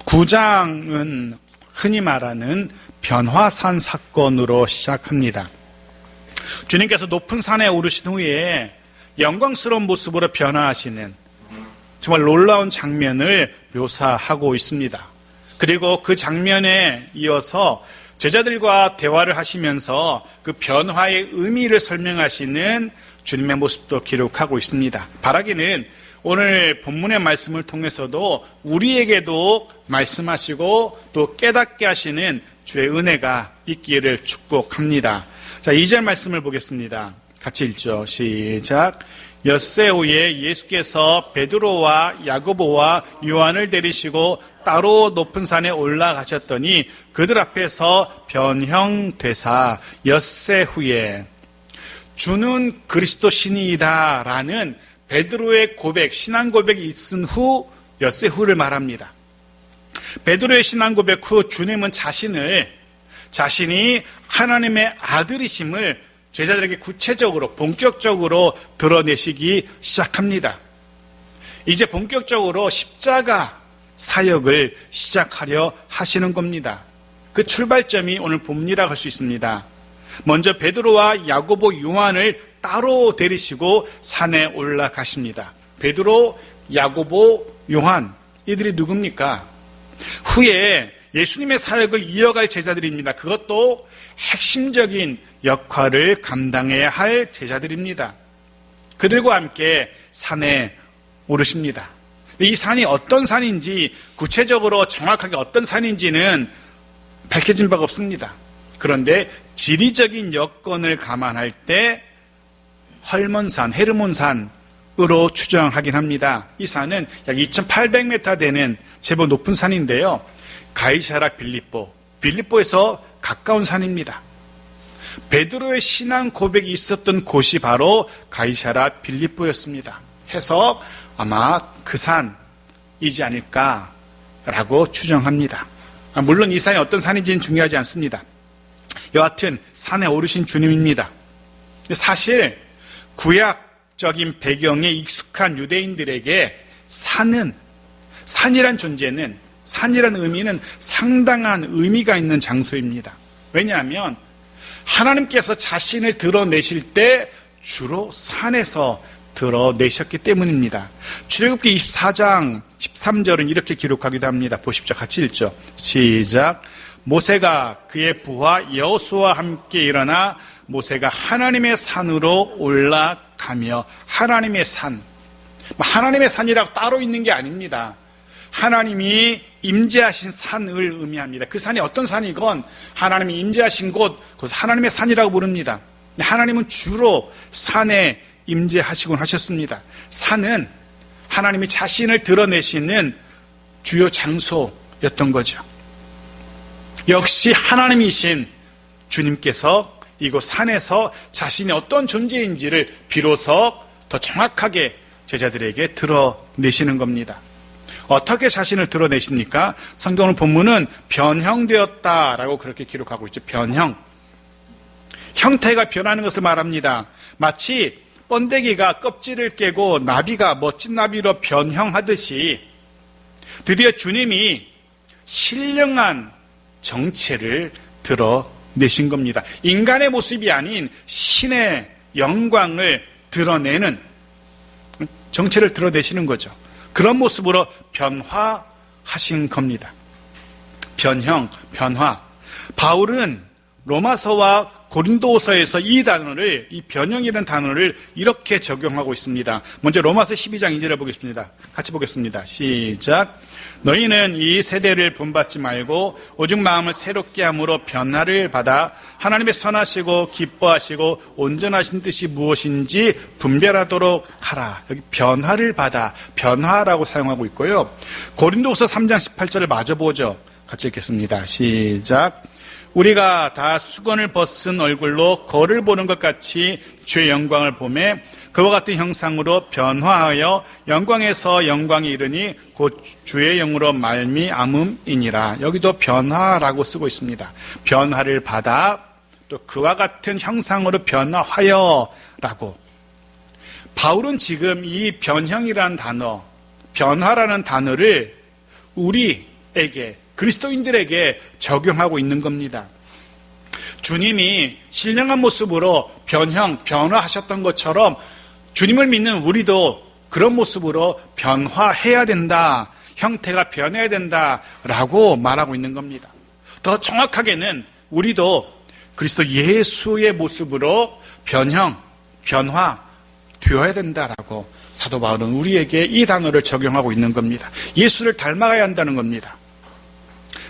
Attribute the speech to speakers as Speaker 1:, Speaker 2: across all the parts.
Speaker 1: 9장은 흔히 말하는 변화산 사건으로 시작합니다. 주님께서 높은 산에 오르신 후에 영광스러운 모습으로 변화하시는 정말 놀라운 장면을 묘사하고 있습니다. 그리고 그 장면에 이어서 제자들과 대화를 하시면서 그 변화의 의미를 설명하시는 주님의 모습도 기록하고 있습니다. 바라기는 오늘 본문의 말씀을 통해서도 우리에게도 말씀하시고 또 깨닫게 하시는 주의 은혜가 있기를 축복합니다. 자, 2절 말씀을 보겠습니다. 같이 읽죠. 시작. 엿새 후에 예수께서 베드로와 야고보와 요한을 데리시고 따로 높은 산에 올라가셨더니 그들 앞에서 변형되사 엿새 후에 주는 그리스도 신이다 라는 베드로의 고백, 신앙 고백이 있은 후 엿새 후를 말합니다. 베드로의 신앙 고백 후 주님은 자신이 하나님의 아들이심을 제자들에게 구체적으로 본격적으로 드러내시기 시작합니다. 이제 본격적으로 십자가 사역을 시작하려 하시는 겁니다. 그 출발점이 오늘 본문이라고 할 수 있습니다. 먼저 베드로와 야고보, 요한을 따로 데리시고 산에 올라가십니다. 베드로, 야고보, 요한, 이들이 누굽니까? 후에 예수님의 사역을 이어갈 제자들입니다. 그것도 핵심적인 역할을 감당해야 할 제자들입니다. 그들과 함께 산에 오르십니다. 이 산이 어떤 산인지, 구체적으로 정확하게 어떤 산인지는 밝혀진 바가 없습니다. 그런데 지리적인 여건을 감안할 때 헐몬산, 헤르몬산으로 추정하긴 합니다. 이 산은 약 2800m 되는 제법 높은 산인데요. 가이사라 빌립보에서 가까운 산입니다. 베드로의 신앙 고백이 있었던 곳이 바로 가이사라 빌립보였습니다. 해서 아마 그 산이지 않을까라고 추정합니다. 물론 이 산이 어떤 산인지는 중요하지 않습니다. 여하튼 산에 오르신 주님입니다. 사실 구약적인 배경에 익숙한 유대인들에게 산이란 존재는, 산이란 의미는 상당한 의미가 있는 장소입니다. 왜냐하면 하나님께서 자신을 드러내실 때 주로 산에서 드러내셨기 때문입니다. 출애굽기 24장 13절은 이렇게 기록하기도 합니다. 보십시오. 같이 읽죠. 시작. 모세가 그의 부하 여호수아와 함께 일어나 모세가 하나님의 산으로 올라가며, 하나님의 산, 하나님의 산이라고 따로 있는 게 아닙니다. 하나님이 임재하신 산을 의미합니다. 그 산이 어떤 산이건 하나님이 임재하신 곳, 그것을 하나님의 산이라고 부릅니다. 하나님은 주로 산에 임재하시곤 하셨습니다. 산은 하나님이 자신을 드러내시는 주요 장소였던 거죠. 역시 하나님이신 주님께서 이곳 산에서 자신이 어떤 존재인지를 비로소 더 정확하게 제자들에게 드러내시는 겁니다. 어떻게 자신을 드러내십니까? 성경 본문은 변형되었다라고 그렇게 기록하고 있죠. 변형. 형태가 변하는 것을 말합니다. 마치 번데기가 껍질을 깨고 나비가 멋진 나비로 변형하듯이 드디어 주님이 신령한 정체를 드러내신 겁니다. 인간의 모습이 아닌 신의 영광을 드러내는 정체를 드러내시는 거죠. 그런 모습으로 변화하신 겁니다. 변형, 변화. 바울은 로마서와 고린도서에서 이 변형이라는 단어를 이렇게 적용하고 있습니다. 먼저 로마서 12장 2절을 보겠습니다. 같이 보겠습니다. 시작. 너희는 이 세대를 본받지 말고 오직 마음을 새롭게 함으로 변화를 받아 하나님의 선하시고 기뻐하시고 온전하신 뜻이 무엇인지 분별하도록 하라. 여기 변화를 받아, 변화라고 사용하고 있고요. 고린도서 3장 18절을 마저 보죠. 같이 읽겠습니다. 시작. 우리가 다 수건을 벗은 얼굴로 거울을 보는 것 같이 주의 영광을 보매 그와 같은 형상으로 변화하여 영광에서 영광에 이르니 곧 주의 영으로 말미암음이니라. 여기도 변화라고 쓰고 있습니다. 변화를 받아 또 그와 같은 형상으로 변화하여 라고. 바울은 지금 이 변형이라는 단어, 변화라는 단어를 우리에게 우리들에게, 그리스도인들에게 적용하고 있는 겁니다. 주님이 신령한 모습으로 변화하셨던 것처럼 주님을 믿는 우리도 그런 모습으로 변화해야 된다, 형태가 변해야 된다라고 말하고 있는 겁니다. 더 정확하게는 우리도 그리스도 예수의 모습으로 변화되어야 된다라고 사도 바울은 우리에게 이 단어를 적용하고 있는 겁니다. 예수를 닮아가야 한다는 겁니다.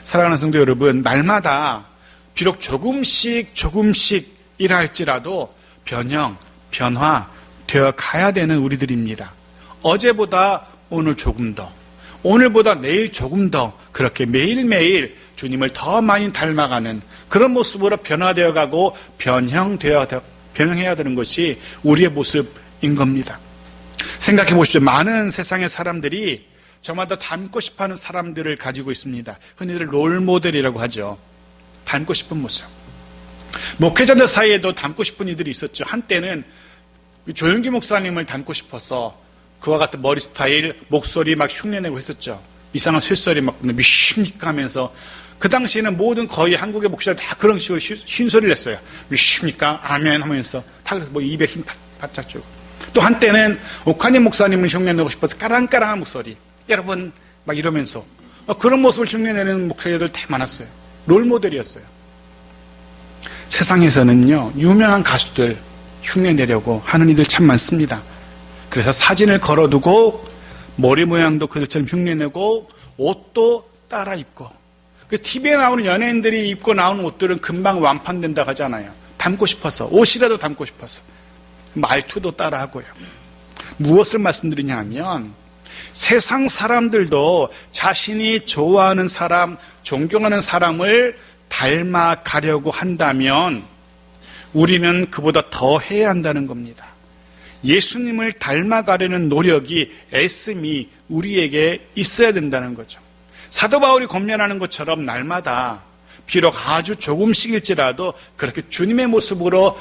Speaker 1: 사랑하는 성도 여러분, 날마다 비록 조금씩이라 할지라도 변화되어 가야 되는 우리들입니다. 어제보다 오늘 조금 더, 오늘보다 내일 조금 더, 그렇게 매일매일 주님을 더 많이 닮아가는 그런 모습으로 변화되어 가고 변형해야 되는 것이 우리의 모습인 겁니다. 생각해 보십시오. 많은 세상의 사람들이 저마다 닮고 싶어하는 사람들을 가지고 있습니다. 흔히들 롤모델이라고 하죠. 닮고 싶은 모습. 목회자들 사이에도 닮고 싶은 이들이 있었죠. 한때는 조용기 목사님을 닮고 싶어서 그와 같은 머리 스타일, 목소리 막 흉내내고 했었죠. 이상한 쇳소리 막 미십니까 하면서 그 당시에는 모든 거의 한국의 목사들 다 그런 식으로 쉰소리를 냈어요. 미십니까? 아멘 하면서 다 그래서 뭐 입에 힘 바짝 주고. 또 한때는 옥하님 목사님을 흉내내고 싶어서 까랑까랑한 목소리. 여러분 막 이러면서 그런 모습을 흉내내는 목사님들 다 많았어요. 롤모델이었어요. 세상에서는요, 유명한 가수들 흉내내려고 하는 이들 참 많습니다. 그래서 사진을 걸어두고 머리 모양도 그들처럼 흉내내고 옷도 따라 입고, TV에 나오는 연예인들이 입고 나오는 옷들은 금방 완판된다고 하잖아요. 닮고 싶어서, 옷이라도 닮고 싶어서 말투도 따라 하고요. 무엇을 말씀드리냐 하면 세상 사람들도 자신이 좋아하는 사람, 존경하는 사람을 닮아가려고 한다면 우리는 그보다 더 해야 한다는 겁니다. 예수님을 닮아가려는 노력이, 애씀이 우리에게 있어야 된다는 거죠. 사도 바울이 권면하는 것처럼 날마다 비록 아주 조금씩일지라도 그렇게 주님의 모습으로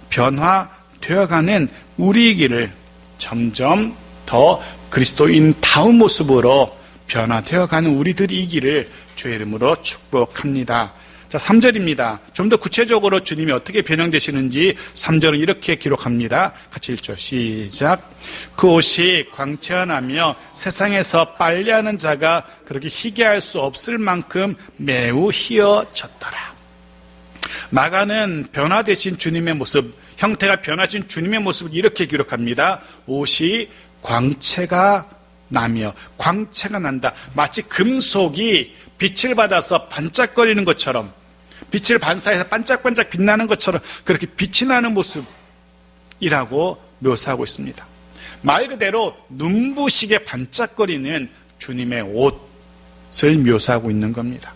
Speaker 1: 변화되어가는 우리이기를, 점점 더 그리스도인다운 모습으로 변화되어가는 우리들이기를 주의 이름으로 축복합니다. 자, 3절입니다. 좀 더 구체적으로 주님이 어떻게 변형되시는지 3절은 이렇게 기록합니다. 같이 읽죠. 시작. 그 옷이 광채하며 세상에서 빨래하는 자가 그렇게 희게 할 수 없을 만큼 매우 희어졌더라. 마가는 변화되신 주님의 모습, 형태가 변화진 주님의 모습을 이렇게 기록합니다. 옷이 광채가 나며, 광채가 난다. 마치 금속이 빛을 받아서 반짝거리는 것처럼, 빛을 반사해서 반짝반짝 빛나는 것처럼 그렇게 빛이 나는 모습이라고 묘사하고 있습니다. 말 그대로 눈부시게 반짝거리는 주님의 옷을 묘사하고 있는 겁니다.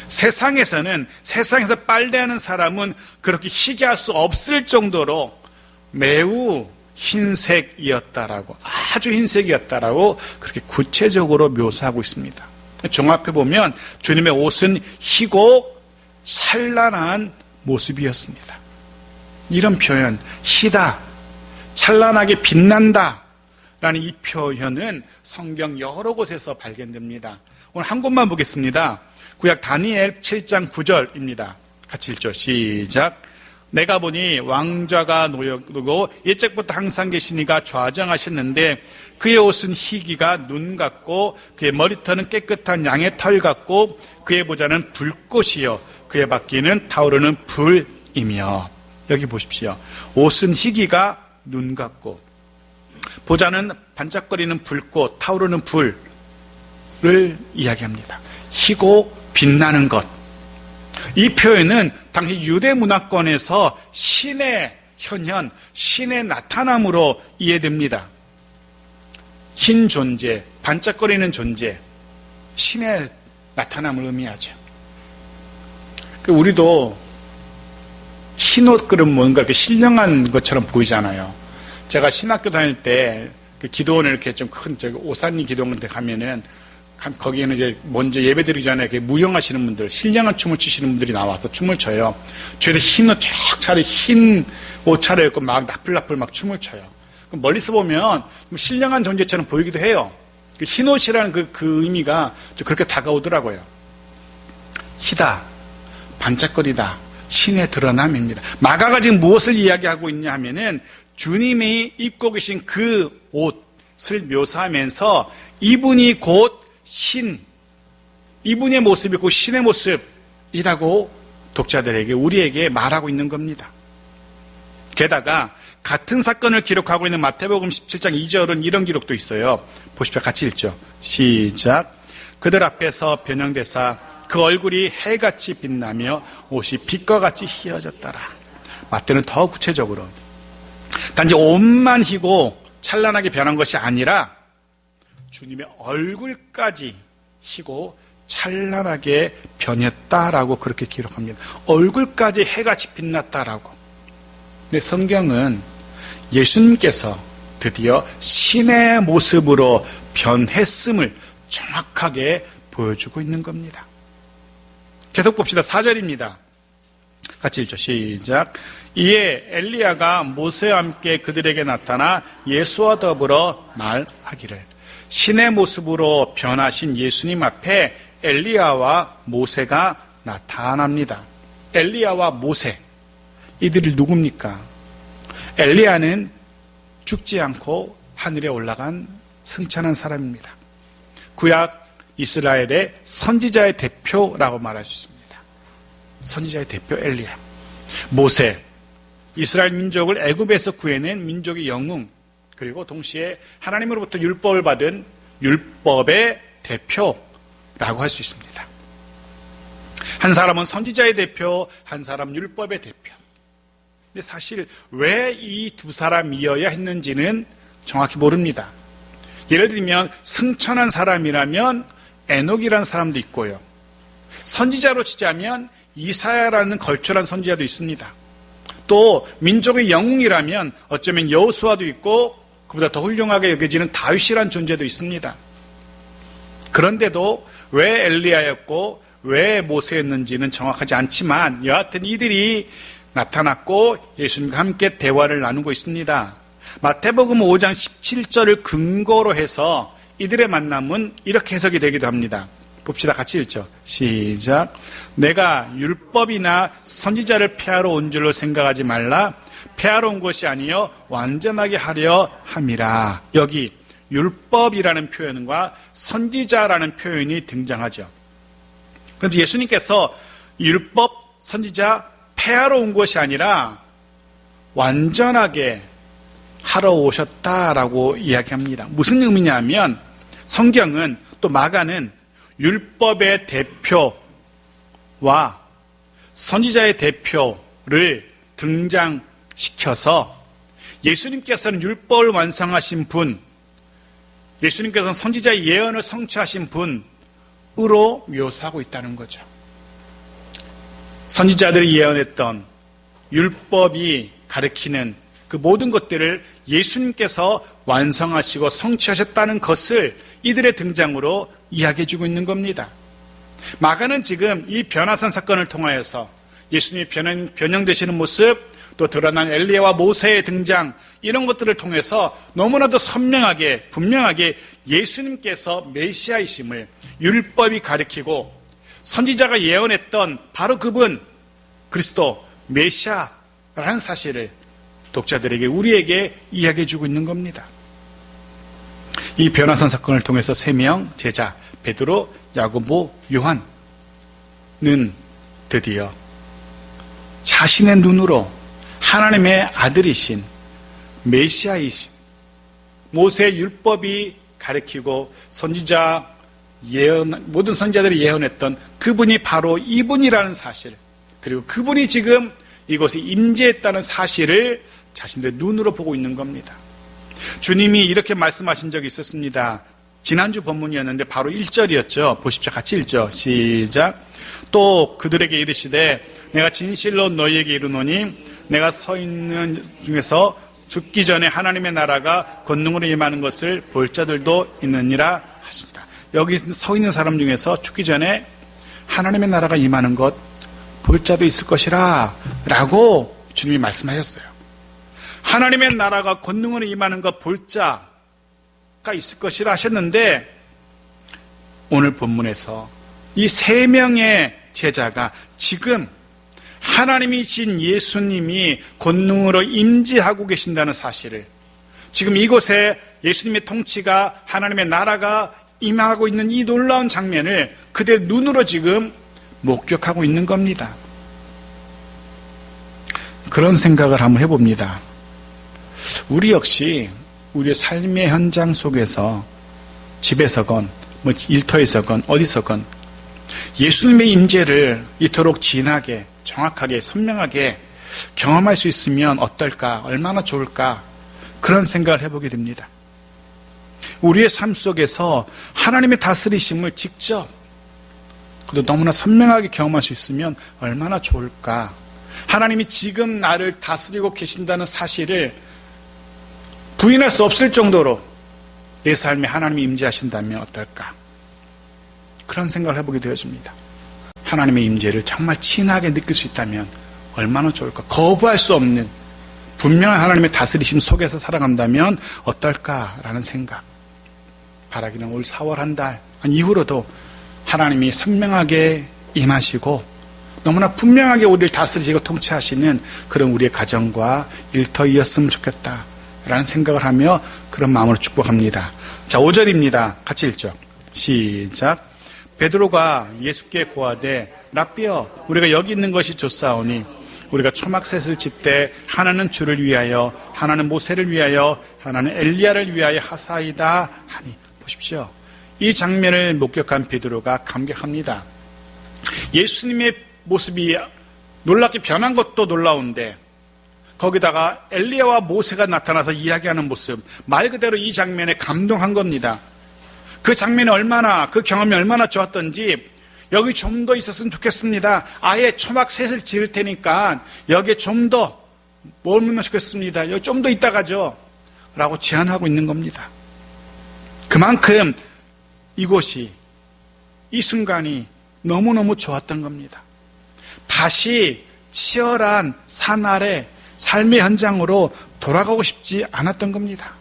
Speaker 1: 세상에서 빨래하는 사람은 그렇게 희게 할 수 없을 정도로 매우 흰색이었다라고, 아주 흰색이었다라고 그렇게 구체적으로 묘사하고 있습니다. 종합해 보면 주님의 옷은 희고 찬란한 모습이었습니다. 이런 표현, 희다, 찬란하게 빛난다 라는 이 표현은 성경 여러 곳에서 발견됩니다. 오늘 한 곳만 보겠습니다. 구약 다니엘 7장 9절입니다. 같이 읽죠. 시작. 내가 보니 왕좌가 놓여두고 옛적부터 항상 계시니가 좌정하셨는데 그의 옷은 희기가 눈 같고 그의 머리털은 깨끗한 양의 털 같고 그의 보좌는 불꽃이요 그의 바퀴는 타오르는 불이며. 여기 보십시오. 옷은 희기가 눈 같고 보좌는 반짝거리는 불꽃, 타오르는 불을 이야기합니다. 희고 빛나는 것. 이 표현은 당시 유대 문화권에서 신의 현현, 신의 나타남으로 이해됩니다. 흰 존재, 반짝거리는 존재, 신의 나타남을 의미하죠. 우리도 흰 옷 그럼 뭔가 이렇게 신령한 것처럼 보이잖아요. 제가 신학교 다닐 때 그 기도원에 이렇게 좀 큰 오산리 기도원 데 가면은 거기에는 이제 먼저 예배드리기 전에 이렇게 무용하시는 분들, 신령한 춤을 추시는 분들이 나와서 춤을 춰요. 저희들 흰 옷 쫙 차려, 흰 옷 차려입고 막 나풀나풀 막 춤을 춰요. 그럼 멀리서 보면 신령한 존재처럼 보이기도 해요. 그 흰옷이라는 그 의미가 좀 그렇게 다가오더라고요. 희다, 반짝거리다, 신의 드러남입니다. 마가가 지금 무엇을 이야기하고 있냐 하면은 주님이 입고 계신 그 옷을 묘사하면서 이분이 곧 신, 이분의 모습이 곧 신의 모습이라고 독자들에게, 우리에게 말하고 있는 겁니다. 게다가 같은 사건을 기록하고 있는 마태복음 17장 2절은 이런 기록도 있어요. 보십시오. 같이 읽죠. 시작. 그들 앞에서 변형되사 그 얼굴이 해같이 빛나며 옷이 빛과 같이 희어졌더라. 마태는 더 구체적으로 단지 옷만 희고 찬란하게 변한 것이 아니라 주님의 얼굴까지 희고 찬란하게 변했다라고 그렇게 기록합니다. 얼굴까지 해같이 빛났다라고. 근데 성경은 예수님께서 드디어 신의 모습으로 변했음을 정확하게 보여주고 있는 겁니다. 계속 봅시다. 4절입니다. 같이 읽죠. 시작. 이에 엘리야가 모세와 함께 그들에게 나타나 예수와 더불어 말하기를. 신의 모습으로 변하신 예수님 앞에 엘리야와 모세가 나타납니다. 엘리야와 모세, 이들이 누굽니까? 엘리야는 죽지 않고 하늘에 올라간 승천한 사람입니다. 구약 이스라엘의 선지자의 대표라고 말할 수 있습니다. 선지자의 대표 엘리야. 모세, 이스라엘 민족을 애굽에서 구해낸 민족의 영웅, 그리고 동시에 하나님으로부터 율법을 받은 율법의 대표라고 할 수 있습니다. 한 사람은 선지자의 대표, 한 사람은 율법의 대표. 근데 사실 왜 이 두 사람이어야 했는지는 정확히 모릅니다. 예를 들면 승천한 사람이라면 에녹이라는 사람도 있고요. 선지자로 치자면 이사야라는 걸출한 선지자도 있습니다. 또 민족의 영웅이라면 어쩌면 여호수아도 있고 그보다 더 훌륭하게 여겨지는 다윗이라는 존재도 있습니다. 그런데도 왜 엘리야였고 왜 모세였는지는 정확하지 않지만 여하튼 이들이 나타났고 예수님과 함께 대화를 나누고 있습니다. 마태복음 5장 17절을 근거로 해서 이들의 만남은 이렇게 해석이 되기도 합니다. 봅시다. 같이 읽죠. 시작. 내가 율법이나 선지자를 폐하러 온 줄로 생각하지 말라. 폐하러 온 것이 아니요 완전하게 하려 함이라. 여기 율법이라는 표현과 선지자라는 표현이 등장하죠. 그런데 예수님께서 율법, 선지자 폐하러 온 것이 아니라 완전하게 하러 오셨다라고 이야기합니다. 무슨 의미냐면 성경은 또 마가는 율법의 대표와 선지자의 대표를 등장시켜서 예수님께서는 율법을 완성하신 분, 예수님께서는 선지자의 예언을 성취하신 분으로 묘사하고 있다는 거죠. 선지자들이 예언했던 율법이 가리키는 그 모든 것들을 예수님께서 완성하시고 성취하셨다는 것을 이들의 등장으로 이야기해주고 있는 겁니다. 마가는 지금 이 변화산 사건을 통하여서 예수님이 변형되시는 모습, 또 드러난 엘리야와 모세의 등장, 이런 것들을 통해서 너무나도 선명하게 분명하게 예수님께서 메시아이심을 율법이 가리키고 선지자가 예언했던 바로 그분 그리스도 메시아라는 사실을 독자들에게, 우리에게 이야기해주고 있는 겁니다. 이 변화산 사건을 통해서 3명 제자 베드로, 야고보, 요한은 드디어 자신의 눈으로 하나님의 아들이신 메시아이신, 모세 율법이 가리키고 선지자 예언, 모든 선지자들이 예언했던 그분이 바로 이분이라는 사실, 그리고 그분이 지금 이곳에 임재했다는 사실을 자신들의 눈으로 보고 있는 겁니다. 주님이 이렇게 말씀하신 적이 있었습니다. 지난주 본문이었는데 바로 1절이었죠. 보십시오. 같이 읽죠. 시작. 또 그들에게 이르시되 내가 진실로 너희에게 이르노니 내가 서 있는 중에서 죽기 전에 하나님의 나라가 권능으로 임하는 것을 볼 자들도 있느니라 하십니다. 여기 서 있는 사람 중에서 죽기 전에 하나님의 나라가 임하는 것 볼 자도 있을 것이라 라고 주님이 말씀하셨어요. 하나님의 나라가 권능으로 임하는 것 볼 자, 있을 것이라 하셨는데 오늘 본문에서 이 3명의 제자가 지금 하나님이신 예수님이 권능으로 임재하고 계신다는 사실을, 지금 이곳에 예수님의 통치가, 하나님의 나라가 임하고 있는 이 놀라운 장면을 그들 눈으로 지금 목격하고 있는 겁니다. 그런 생각을 한번 해봅니다. 우리 역시 우리의 삶의 현장 속에서 집에서건 일터에서건 어디서건 예수님의 임재를 이토록 진하게, 정확하게, 선명하게 경험할 수 있으면 어떨까, 얼마나 좋을까, 그런 생각을 해보게 됩니다. 우리의 삶 속에서 하나님의 다스리심을 직접, 그래도 너무나 선명하게 경험할 수 있으면 얼마나 좋을까. 하나님이 지금 나를 다스리고 계신다는 사실을 부인할 수 없을 정도로 내 삶에 하나님이 임재하신다면 어떨까. 그런 생각을 해보게 되어집니다. 하나님의 임재를 정말 친하게 느낄 수 있다면 얼마나 좋을까. 거부할 수 없는 분명한 하나님의 다스리심 속에서 살아간다면 어떨까라는 생각. 바라기는 올 4월 한 달 이후로도 하나님이 선명하게 임하시고 너무나 분명하게 우리를 다스리시고 통치하시는 그런 우리의 가정과 일터이었으면 좋겠다라는 생각을 하며 그런 마음으로 축복합니다. 자, 5절입니다. 같이 읽죠. 시작. 베드로가 예수께 고하되 랍비여, 우리가 여기 있는 것이 좋사오니 우리가 초막셋을 짓되 하나는 주를 위하여, 하나는 모세를 위하여, 하나는 엘리야를 위하여 하사이다 하니. 보십시오. 이 장면을 목격한 베드로가 감격합니다. 예수님의 모습이 놀랍게 변한 것도 놀라운데 거기다가 엘리야와 모세가 나타나서 이야기하는 모습, 말 그대로 이 장면에 감동한 겁니다. 그 장면이 얼마나, 그 경험이 얼마나 좋았던지 여기 좀 더 있었으면 좋겠습니다. 아예 초막셋을 지을 테니까 여기에 좀 더 머물면 좋겠습니다. 여기 좀 더 있다 가죠 라고 제안하고 있는 겁니다. 그만큼 이곳이, 이 순간이 너무너무 좋았던 겁니다. 다시 치열한 산 아래 삶의 현장으로 돌아가고 싶지 않았던 겁니다.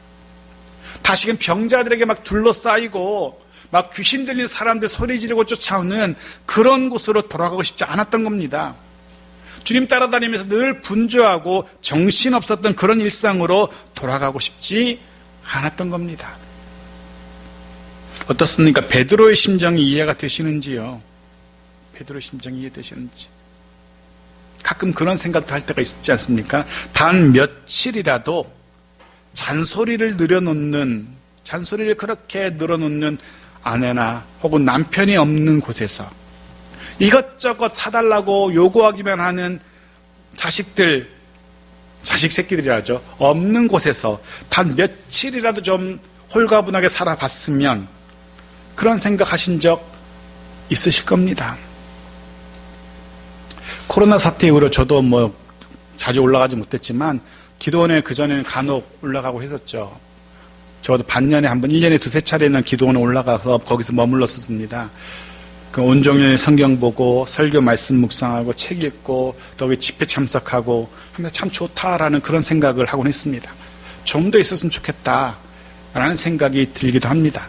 Speaker 1: 다시금 병자들에게 막 둘러싸이고 막 귀신 들린 사람들 소리 지르고 쫓아오는 그런 곳으로 돌아가고 싶지 않았던 겁니다. 주님 따라다니면서 늘 분주하고 정신없었던 그런 일상으로 돌아가고 싶지 않았던 겁니다. 어떻습니까? 베드로의 심정이 이해가 되시는지요? 베드로의 심정이 이해되시는지. 가끔 그런 생각도 할 때가 있지 않습니까? 단 며칠이라도 잔소리를 그렇게 늘어놓는 아내나 혹은 남편이 없는 곳에서 이것저것 사달라고 요구하기만 하는 자식 새끼들이라죠. 없는 곳에서 단 며칠이라도 좀 홀가분하게 살아봤으면 그런 생각하신 적 있으실 겁니다. 코로나 사태 이후로 저도 자주 올라가지 못했지만 기도원에 그전에는 간혹 올라가고 했었죠. 저도 반년에 한 번, 1년에 2-3차례는 기도원에 올라가서 거기서 머물렀었습니다. 그 온종일 성경 보고 설교 말씀 묵상하고 책 읽고 또 집회 참석하고 하면서 참 좋다라는 그런 생각을 하곤 했습니다. 좀 더 있었으면 좋겠다라는 생각이 들기도 합니다.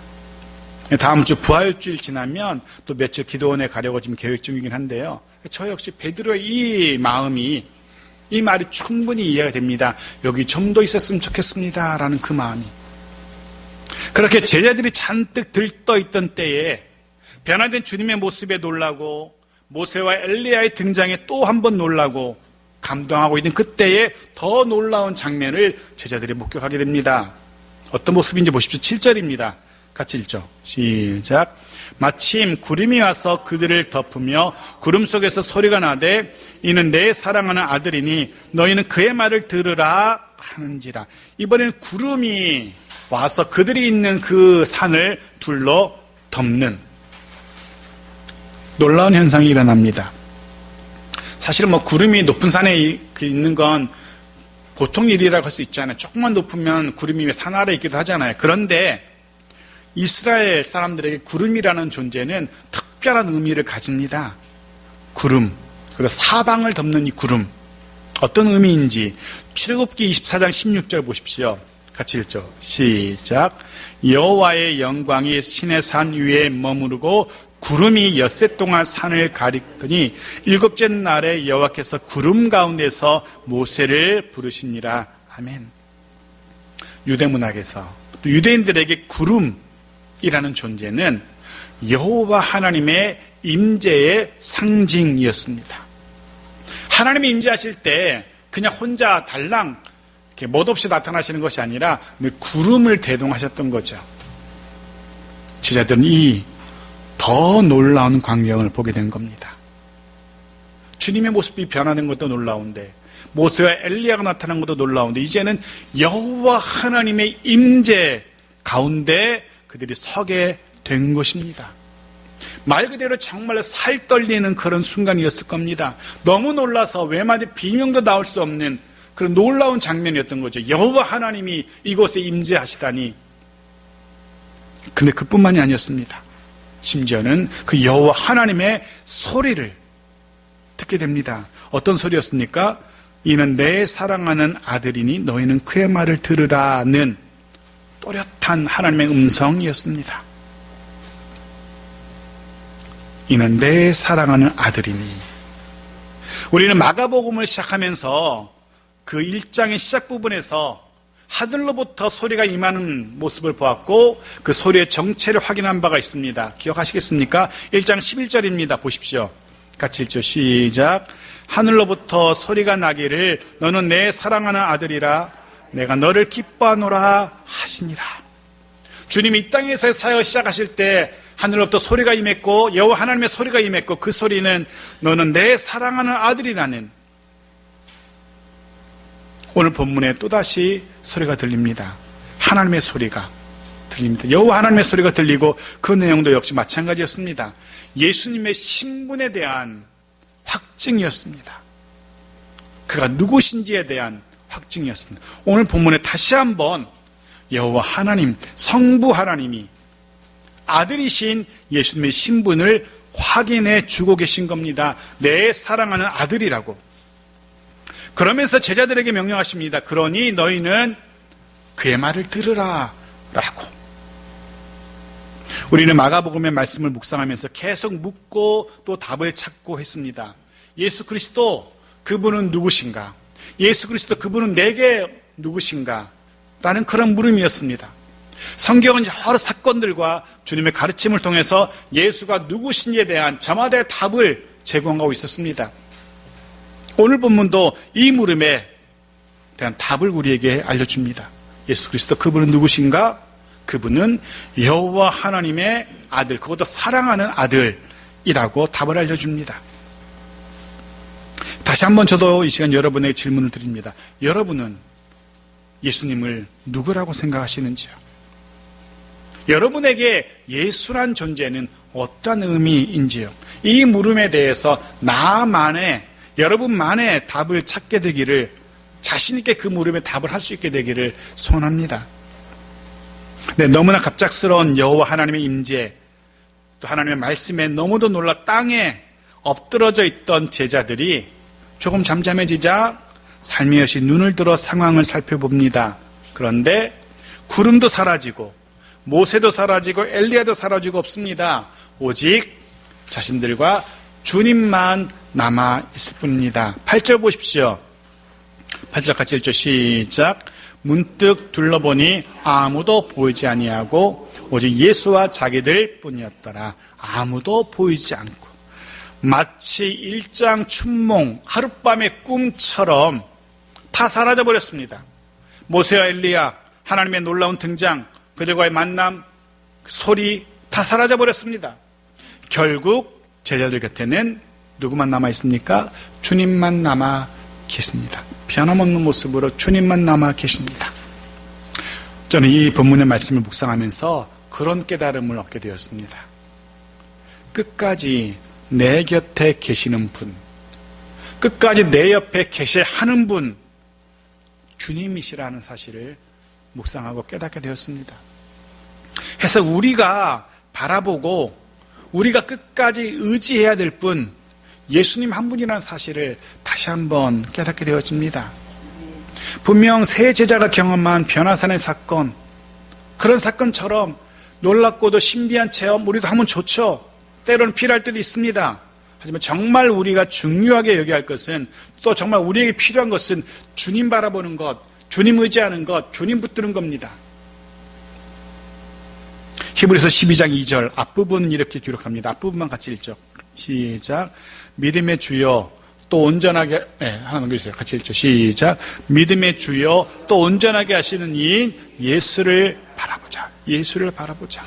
Speaker 1: 다음 주 부활주일 지나면 또 며칠 기도원에 가려고 지금 계획 중이긴 한데요. 저 역시 베드로의 이 마음이, 이 말이 충분히 이해가 됩니다. 여기 좀 더 있었으면 좋겠습니다 라는 그 마음이. 그렇게 제자들이 잔뜩 들떠 있던 때에 변화된 주님의 모습에 놀라고 모세와 엘리야의 등장에 또 한 번 놀라고 감동하고 있는 그때에 더 놀라운 장면을 제자들이 목격하게 됩니다. 어떤 모습인지 보십시오. 7절입니다. 같이 읽죠. 시작. 마침 구름이 와서 그들을 덮으며 구름 속에서 소리가 나되 이는 내 사랑하는 아들이니 너희는 그의 말을 들으라 하는지라. 이번에는 구름이 와서 그들이 있는 그 산을 둘러 덮는 놀라운 현상이 일어납니다. 사실은 구름이 높은 산에 있는 건 보통 일이라고 할 수 있잖아요. 조금만 높으면 구름이 산 아래에 있기도 하잖아요. 그런데 이스라엘 사람들에게 구름이라는 존재는 특별한 의미를 가집니다. 구름, 그리고 사방을 덮는 이 구름, 어떤 의미인지 출애굽기 24장 16절 보십시오. 같이 읽죠. 시작. 여호와의 영광이 신의 산 위에 머무르고 구름이 엿새 동안 산을 가리더니 일곱째 날에 여호와께서 구름 가운데서 모세를 부르시니라. 아멘. 유대문학에서 또 유대인들에게 구름이라는 존재는 여호와 하나님의 임재의 상징이었습니다. 하나님이 임재하실 때 그냥 혼자 달랑 이렇게 멋없이 나타나시는 것이 아니라 늘 구름을 대동하셨던 거죠. 제자들은 이 더 놀라운 광경을 보게 된 겁니다. 주님의 모습이 변화된 것도 놀라운데, 모세와 엘리야가 나타난 것도 놀라운데, 이제는 여호와 하나님의 임재 가운데 그들이 서게 된 것입니다. 말 그대로 정말로 살 떨리는 그런 순간이었을 겁니다. 너무 놀라서 외마디 비명도 나올 수 없는 그런 놀라운 장면이었던 거죠. 여호와 하나님이 이곳에 임재하시다니. 근데 그뿐만이 아니었습니다. 심지어는 그 여호와 하나님의 소리를 듣게 됩니다. 어떤 소리였습니까? 이는 내 사랑하는 아들이니 너희는 그의 말을 들으라는 또렷한 하나님의 음성이었습니다. 이는 내 사랑하는 아들이니. 우리는 마가복음을 시작하면서 그 1장의 시작 부분에서 하늘로부터 소리가 임하는 모습을 보았고 그 소리의 정체를 확인한 바가 있습니다. 기억하시겠습니까? 1장 11절입니다. 보십시오. 같이 읽죠. 시작. 하늘로부터 소리가 나기를 너는 내 사랑하는 아들이라 내가 너를 기뻐하노라 하시니라. 주님이 이 땅에서의 사역을 시작하실 때 하늘로부터 소리가 임했고 여호와 하나님의 소리가 임했고 그 소리는 너는 내 사랑하는 아들이라는, 오늘 본문에 또다시 소리가 들립니다. 하나님의 소리가 들립니다. 여호와 하나님의 소리가 들리고 그 내용도 역시 마찬가지였습니다. 예수님의 신분에 대한 확증이었습니다. 그가 누구신지에 대한 확증이었습니다. 오늘 본문에 다시 한번 여호와 하나님, 성부 하나님이 아들이신 예수님의 신분을 확인해 주고 계신 겁니다. 내 사랑하는 아들이라고. 그러면서 제자들에게 명령하십니다. 그러니 너희는 그의 말을 들으라 라고. 우리는 마가복음의 말씀을 묵상하면서 계속 묻고 또 답을 찾고 했습니다. 예수 그리스도 그분은 누구신가? 예수 그리스도 그분은 내게 누구신가? 라는 그런 물음이었습니다. 성경은 여러 사건들과 주님의 가르침을 통해서 예수가 누구신지에 대한 저마다의 답을 제공하고 있었습니다. 오늘 본문도 이 물음에 대한 답을 우리에게 알려줍니다. 예수 그리스도 그분은 누구신가? 그분은 여호와 하나님의 아들, 그것도 사랑하는 아들이라고 답을 알려줍니다. 다시 한번 저도 이 시간 여러분에게 질문을 드립니다. 여러분은 예수님을 누구라고 생각하시는지요? 여러분에게 예수란 존재는 어떤 의미인지요? 이 물음에 대해서 여러분만의 답을 찾게 되기를, 자신 있게 그 물음에 답을 할 수 있게 되기를 소원합니다. 네, 너무나 갑작스러운 여호와 하나님의 임재, 또 하나님의 말씀에 너무도 놀라 땅에 엎드러져 있던 제자들이 조금 잠잠해지자 살며시 눈을 들어 상황을 살펴봅니다. 그런데 구름도 사라지고 모세도 사라지고 엘리야도 사라지고 없습니다. 오직 자신들과 주님만 남아있을 뿐입니다. 8절 보십시오. 8절 같이 읽죠. 시작. 문득 둘러보니 아무도 보이지 아니하고 오직 예수와 자기들 뿐이었더라. 아무도 보이지 않고 마치 일장 춘몽, 하룻밤의 꿈처럼 다 사라져버렸습니다. 모세와 엘리야, 하나님의 놀라운 등장, 그들과의 만남, 소리 다 사라져버렸습니다. 결국 제자들 곁에는 누구만 남아있습니까? 주님만 남아 계십니다. 변함없는 모습으로 주님만 남아 계십니다. 저는 이 본문의 말씀을 묵상하면서 그런 깨달음을 얻게 되었습니다. 끝까지 내 곁에 계시는 분, 끝까지 내 옆에 계셔야 하는 분, 주님이시라는 사실을 묵상하고 깨닫게 되었습니다. 해서 우리가 바라보고 우리가 끝까지 의지해야 될 분, 예수님 한 분이라는 사실을 다시 한번 깨닫게 되어집니다. 분명 세 제자가 경험한 변화산의 사건, 그런 사건처럼 놀랍고도 신비한 체험 우리도 하면 좋죠. 때로는 필요할 때도 있습니다. 하지만 정말 우리가 중요하게 여겨야 할 것은, 또 정말 우리에게 필요한 것은 주님 바라보는 것, 주님 의지하는 것, 주님 붙드는 겁니다. 히브리서 12장 2절 앞부분 이렇게 기록합니다. 앞부분만 같이 읽죠. 시작. 믿음의 주여 또 온전하게, 하나 넘겨주세요. 같이 읽죠. 시작. 믿음의 주여 또 온전하게 하시는 이인 예수를 바라보자. 예수를 바라보자.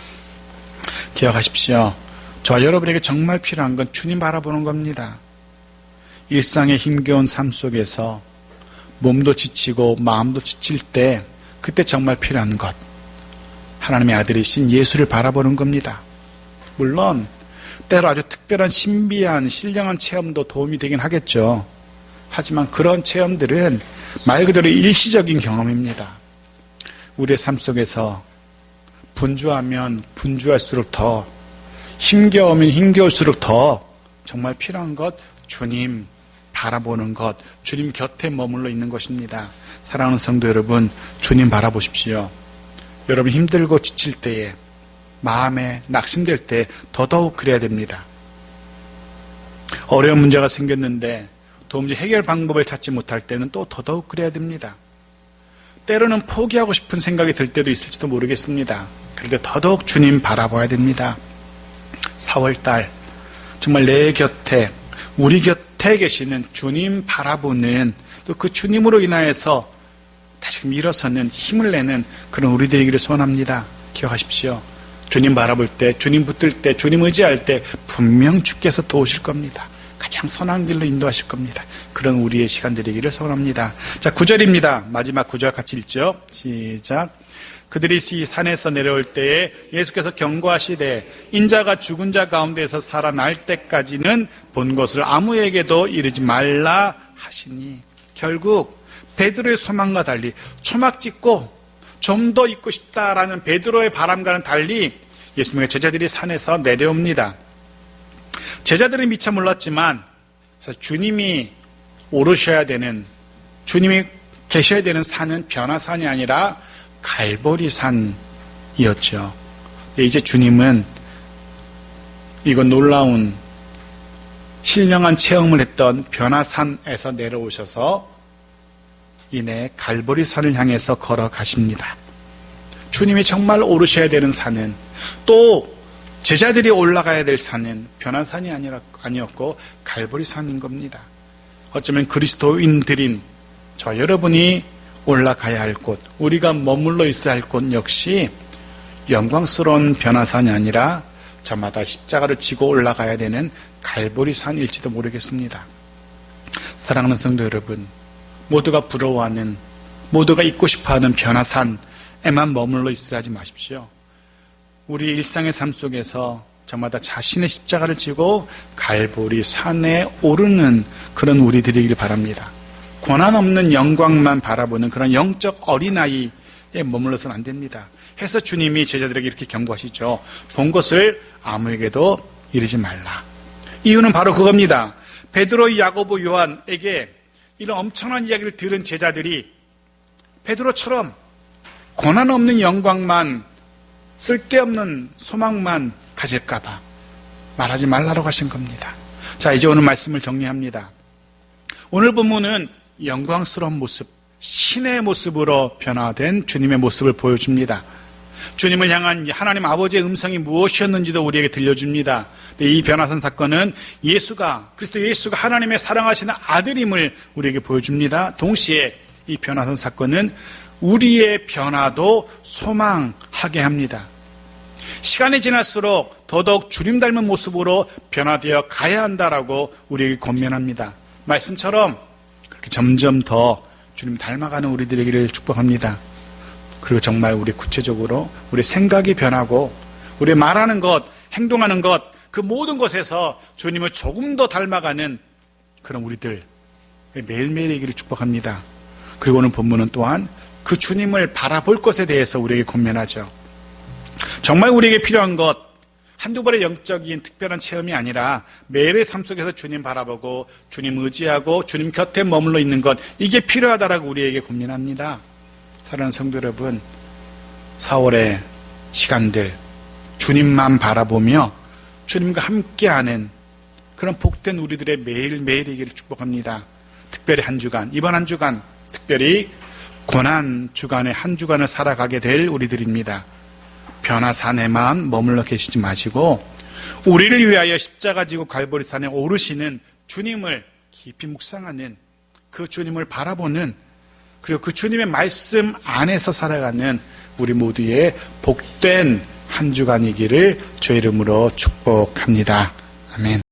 Speaker 1: 기억하십시오. 저 여러분에게 정말 필요한 건 주님 바라보는 겁니다. 일상의 힘겨운 삶 속에서 몸도 지치고 마음도 지칠 때, 그때 정말 필요한 것, 하나님의 아들이신 예수를 바라보는 겁니다. 물론 때로 아주 특별한 신비한 신령한 체험도 도움이 되긴 하겠죠. 하지만 그런 체험들은 말 그대로 일시적인 경험입니다. 우리의 삶 속에서 분주하면 분주할수록 더, 힘겨우면 힘겨울수록 더 정말 필요한 것, 주님 바라보는 것, 주님 곁에 머물러 있는 것입니다. 사랑하는 성도 여러분, 주님 바라보십시오. 여러분 힘들고 지칠 때에, 마음에 낙심될 때 더더욱 그래야 됩니다. 어려운 문제가 생겼는데 도무지 해결 방법을 찾지 못할 때는 또 더더욱 그래야 됩니다. 때로는 포기하고 싶은 생각이 들 때도 있을지도 모르겠습니다. 그런데 더더욱 주님 바라봐야 됩니다. 4월달 정말 내 곁에, 우리 곁에 계시는 주님 바라보는, 또 그 주님으로 인하여서 다시금 일어서는, 힘을 내는 그런 우리들이기를 소원합니다. 기억하십시오. 주님 바라볼 때, 주님 붙들 때, 주님 의지할 때 분명 주께서 도우실 겁니다. 가장 선한 길로 인도하실 겁니다. 그런 우리의 시간 되기를 소원합니다. 자, 9절입니다. 마지막 9절 같이 읽죠. 시작. 그들이 산에서 내려올 때에 예수께서 경고하시되 인자가 죽은 자 가운데서 살아날 때까지는 본 것을 아무에게도 이르지 말라 하시니, 결국 베드로의 소망과 달리 초막 찍고 좀 더 있고 싶다라는 베드로의 바람과는 달리 예수님의 제자들이 산에서 내려옵니다. 제자들은 미처 몰랐지만 주님이 오르셔야 되는, 주님이 계셔야 되는 산은 변화산이 아니라 갈보리산이었죠. 이제 주님은 이건 놀라운 신령한 체험을 했던 변화산에서 내려오셔서 이내 갈보리산을 향해서 걸어가십니다. 주님이 정말 오르셔야 되는 산은, 또 제자들이 올라가야 될 산은 변화산이 아니었고 갈보리산인 겁니다. 어쩌면 그리스도인들인 저 여러분이 올라가야 할 곳, 우리가 머물러 있어야 할 곳 역시 영광스러운 변화산이 아니라 저마다 십자가를 지고 올라가야 되는 갈보리산일지도 모르겠습니다. 사랑하는 성도 여러분, 모두가 부러워하는, 모두가 있고 싶어하는 변화산에만 머물러 있으려 하지 마십시오. 우리 일상의 삶 속에서 저마다 자신의 십자가를 지고 갈보리산에 오르는 그런 우리들이길 바랍니다. 고난 없는 영광만 바라보는 그런 영적 어린아이에 머물러서는 안 됩니다. 해서 주님이 제자들에게 이렇게 경고하시죠. 본 것을 아무에게도 이르지 말라. 이유는 바로 그겁니다. 베드로, 야고보, 요한에게 이런 엄청난 이야기를 들은 제자들이 베드로처럼 고난 없는 영광만, 쓸데없는 소망만 가질까봐 말하지 말라고 하신 겁니다. 자, 이제 오늘 말씀을 정리합니다. 오늘 본문은 영광스러운 모습, 신의 모습으로 변화된 주님의 모습을 보여줍니다. 주님을 향한 하나님 아버지의 음성이 무엇이었는지도 우리에게 들려줍니다. 이 변화산 사건은 그리스도 예수가 하나님의 사랑하시는 아들임을 우리에게 보여줍니다. 동시에 이 변화산 사건은 우리의 변화도 소망하게 합니다. 시간이 지날수록 더더욱 주님 닮은 모습으로 변화되어 가야 한다라고 우리에게 권면합니다. 말씀처럼 그렇게 점점 더 주님 닮아가는 우리들에게를 축복합니다. 그리고 정말 우리 구체적으로 우리 생각이 변하고 우리 말하는 것, 행동하는 것, 그 모든 것에서 주님을 조금 더 닮아가는 그런 우리들 매일매일이기를 축복합니다. 그리고 오늘 본문은 또한 그 주님을 바라볼 것에 대해서 우리에게 권면하죠. 정말 우리에게 필요한 것, 한두 번의 영적인 특별한 체험이 아니라 매일의 삶 속에서 주님 바라보고 주님 의지하고 주님 곁에 머물러 있는 것, 이게 필요하다라고 우리에게 고민합니다. 사랑하는 성도 여러분, 4월의 시간들 주님만 바라보며 주님과 함께하는 그런 복된 우리들의 매일매일이기를 축복합니다. 특별히 한 주간, 이번 한 주간 특별히 고난 주간의 한 주간을 살아가게 될 우리들입니다. 변화산에만 머물러 계시지 마시고 우리를 위하여 십자가 지고 갈보리산에 오르시는 주님을 깊이 묵상하는, 그 주님을 바라보는, 그리고 그 주님의 말씀 안에서 살아가는 우리 모두의 복된 한 주간이기를 주의 이름으로 축복합니다. 아멘.